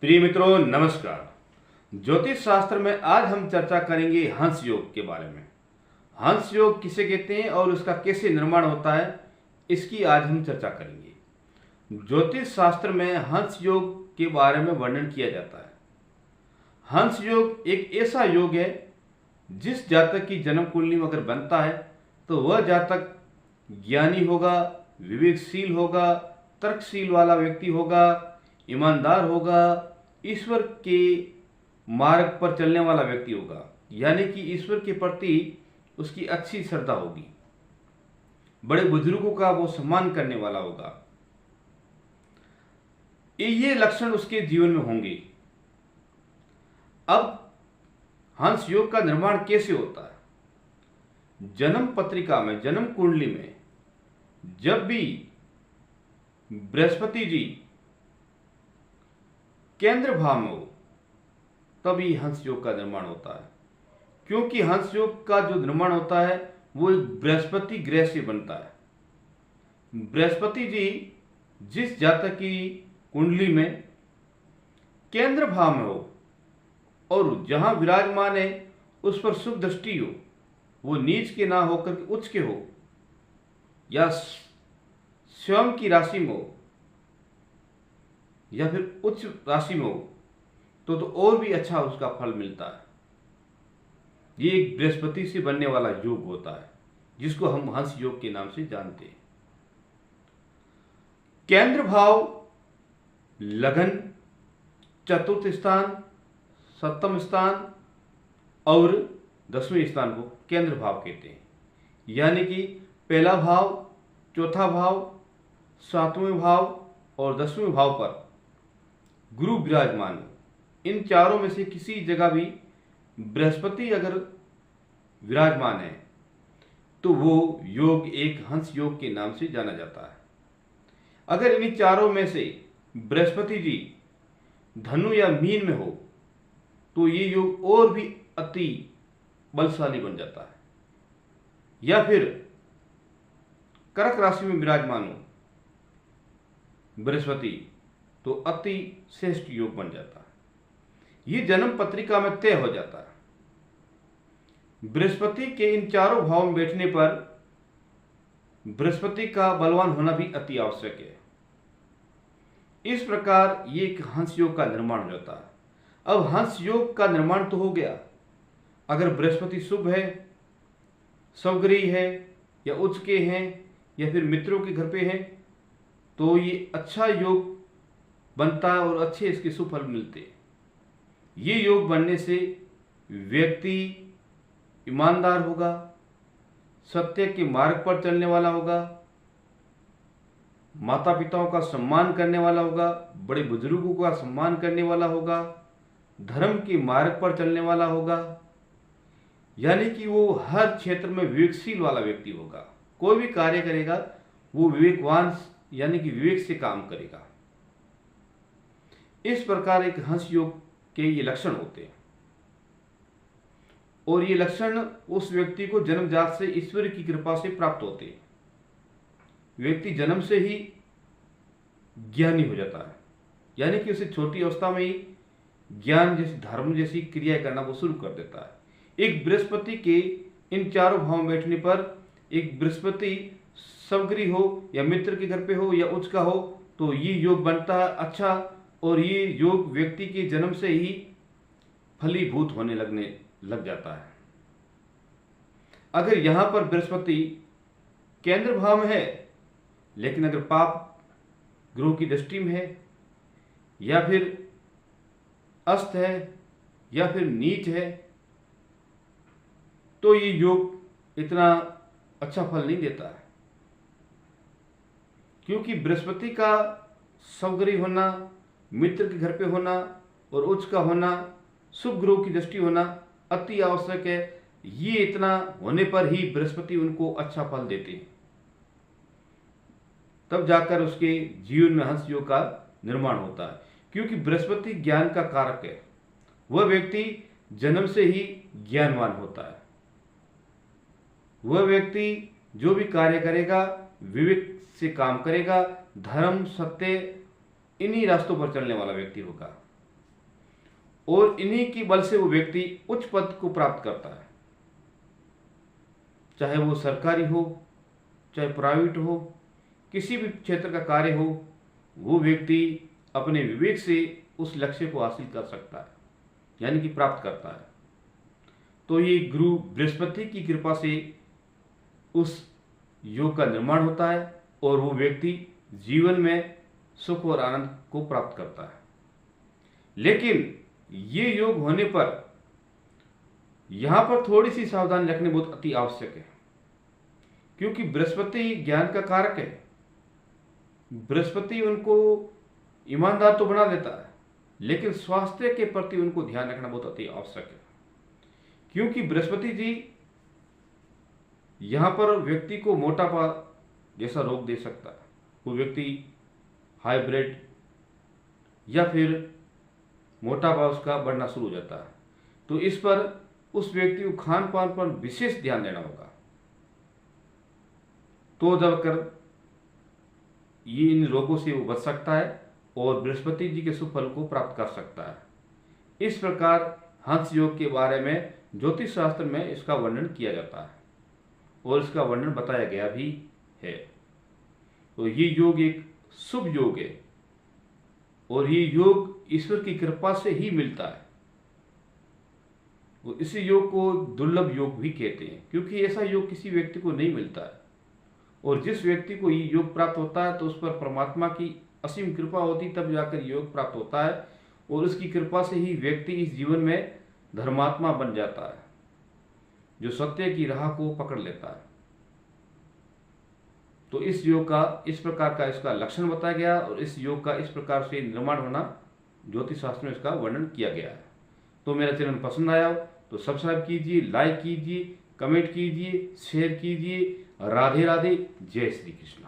प्रिय मित्रों, नमस्कार। ज्योतिष शास्त्र में आज हम चर्चा करेंगे हंस योग के बारे में। हंस योग किसे कहते हैं और उसका कैसे निर्माण होता है, इसकी आज हम चर्चा करेंगे। ज्योतिष शास्त्र में हंस योग के बारे में वर्णन किया जाता है। हंस योग एक ऐसा योग है जिस जातक की जन्म कुंडली में अगर बनता है तो वह जातक ज्ञानी होगा, विवेकशील होगा, तर्कशील वाला व्यक्ति होगा, ईमानदार होगा, ईश्वर के मार्ग पर चलने वाला व्यक्ति होगा, यानी कि ईश्वर के प्रति उसकी अच्छी श्रद्धा होगी, बड़े बुजुर्गों का वो सम्मान करने वाला होगा। ये लक्षण उसके जीवन में होंगे। अब हंस योग का निर्माण कैसे होता है? जन्म पत्रिका में, जन्म कुंडली में जब भी बृहस्पति जी केंद्र भाव में हो तभी हंस योग का निर्माण होता है। क्योंकि हंस योग का जो निर्माण होता है वो एक बृहस्पति ग्रह से बनता है। बृहस्पति जी जिस जातक की कुंडली में केंद्र भाव में हो और जहां विराजमान है उस पर शुभ दृष्टि हो, वो नीच के ना होकर के उच्च के हो या स्वयं की राशि में हो या फिर उच्च राशि में हो तो और भी अच्छा उसका फल मिलता है। ये एक बृहस्पति से बनने वाला योग होता है जिसको हम हंस योग के नाम से जानते हैं। केंद्र भाव लगन, चतुर्थ स्थान, सप्तम स्थान और 10वें स्थान को केंद्र भाव कहते हैं। यानी कि पहला भाव, चौथा भाव, 7वें भाव और 10वें भाव पर गुरु विराजमान हो। इन चारों में से किसी जगह भी बृहस्पति अगर विराजमान है तो वो योग एक हंस योग के नाम से जाना जाता है। अगर इन चारों में से बृहस्पति जी धनु या मीन में हो तो ये योग और भी अति बलशाली बन जाता है। या फिर कर्क राशि में विराजमान हो बृहस्पति तो अति श्रेष्ठ योग बन जाता है। ये जन्म पत्रिका में तय हो जाता है। बृहस्पति के इन चारों भाव में बैठने पर बृहस्पति का बलवान होना भी अति आवश्यक है। इस प्रकार ये एक हंस योग का निर्माण हो जाता है। अब हंस योग का निर्माण तो हो गया। अगर बृहस्पति शुभ है, स्वग्रही है या उच्च के हैं या फिर मित्रों के घर पे हैं तो ये अच्छा योग बनता है और अच्छे इसके सुफल मिलते हैं। ये योग बनने से व्यक्ति ईमानदार होगा, सत्य के मार्ग पर चलने वाला होगा, माता पिताओं का सम्मान करने वाला होगा, बड़े बुजुर्गों का सम्मान करने वाला होगा, धर्म के मार्ग पर चलने वाला होगा। यानी कि वो हर क्षेत्र में विवेकशील वाला व्यक्ति होगा। कोई भी कार्य करेगा वो विवेकवान यानी कि विवेक से काम करेगा। इस प्रकार एक हंस योग के ये लक्षण होते हैं और ये लक्षण उस व्यक्ति को जन्मजात से ईश्वर की कृपा से प्राप्त होते हैं। व्यक्ति जन्म से ही ज्ञानी हो जाता है, यानी कि उसे छोटी अवस्था में ही ज्ञान जैसी, धर्म जैसी क्रिया करना वो शुरू कर देता है। एक बृहस्पति के इन चारों भाव में बैठने पर एक बृहस्पति स्वगृही हो या मित्र के घर पे हो या उच्च का हो तो ये योग बनता है अच्छा। और ये योग व्यक्ति के जन्म से ही फलीभूत होने लग जाता है। अगर यहां पर बृहस्पति केंद्र भाव में है लेकिन अगर पाप ग्रह की दृष्टि में है या फिर अस्त है या फिर नीच है तो ये योग इतना अच्छा फल नहीं देता है। क्योंकि बृहस्पति का स्वगृही होना, मित्र के घर पे होना और उच्च का होना, शुभ ग्रह की दृष्टि होना अति आवश्यक है। ये इतना होने पर ही बृहस्पति उनको अच्छा फल देते हैं, तब जाकर उसके जीवन में हंस योग का निर्माण होता है। क्योंकि बृहस्पति ज्ञान का कारक है। वह व्यक्ति जन्म से ही ज्ञानवान होता है। वह व्यक्ति जो भी कार्य करेगा विवेक से काम करेगा, धर्म, सत्य इन्हीं रास्तों पर चलने वाला व्यक्ति होगा। और इन्हीं की बल से वो व्यक्ति उच्च पद को प्राप्त करता है, चाहे वो सरकारी हो चाहे प्राइवेट हो, किसी भी क्षेत्र का कार्य हो, वो व्यक्ति अपने विवेक से उस लक्ष्य को हासिल कर सकता है, यानी कि प्राप्त करता है। तो ये गुरु बृहस्पति की कृपा से उस योग का निर्माण होता है और वो व्यक्ति जीवन में सुख और आनंद को प्राप्त करता है। लेकिन ये योग होने पर यहां पर थोड़ी सी सावधानी रखनी बहुत अति आवश्यक है, क्योंकि बृहस्पति ज्ञान का कारक है। बृहस्पति उनको ईमानदार तो बना देता है, लेकिन स्वास्थ्य के प्रति उनको ध्यान रखना बहुत अति आवश्यक है, क्योंकि बृहस्पति जी यहां पर व्यक्ति को मोटापा जैसा रोग दे सकता है। वो व्यक्ति हाई ब्लड या फिर मोटापा उसका बढ़ना शुरू हो जाता है। तो इस पर उस व्यक्ति को खान पान पर विशेष ध्यान देना होगा, तो जाकर ये इन रोगों से वो बच सकता है और बृहस्पति जी के सुफल को प्राप्त कर सकता है। इस प्रकार हंस योग के बारे में ज्योतिष शास्त्र में इसका वर्णन किया जाता है और इसका वर्णन बताया गया भी है। तो ये योग एक शुभ योग है और ये योग ईश्वर की कृपा से ही मिलता है। वो इसी योग को दुर्लभ योग भी कहते हैं, क्योंकि ऐसा योग किसी व्यक्ति को नहीं मिलता है। और जिस व्यक्ति को ये योग प्राप्त होता है तो उस पर परमात्मा की असीम कृपा होती, तब जाकर योग प्राप्त होता है और उसकी कृपा से ही व्यक्ति इस जीवन में धर्मात्मा बन जाता है, जो सत्य की राह को पकड़ लेता है। तो इस योग का इस प्रकार का इसका लक्षण बताया गया और इस योग का इस प्रकार से निर्माण होना ज्योतिष शास्त्र में इसका वर्णन किया गया है। तो मेरा चैनल पसंद आया हो तो सब्सक्राइब कीजिए, लाइक कीजिए, कमेंट कीजिए, शेयर कीजिए। राधे राधे, जय श्री कृष्ण।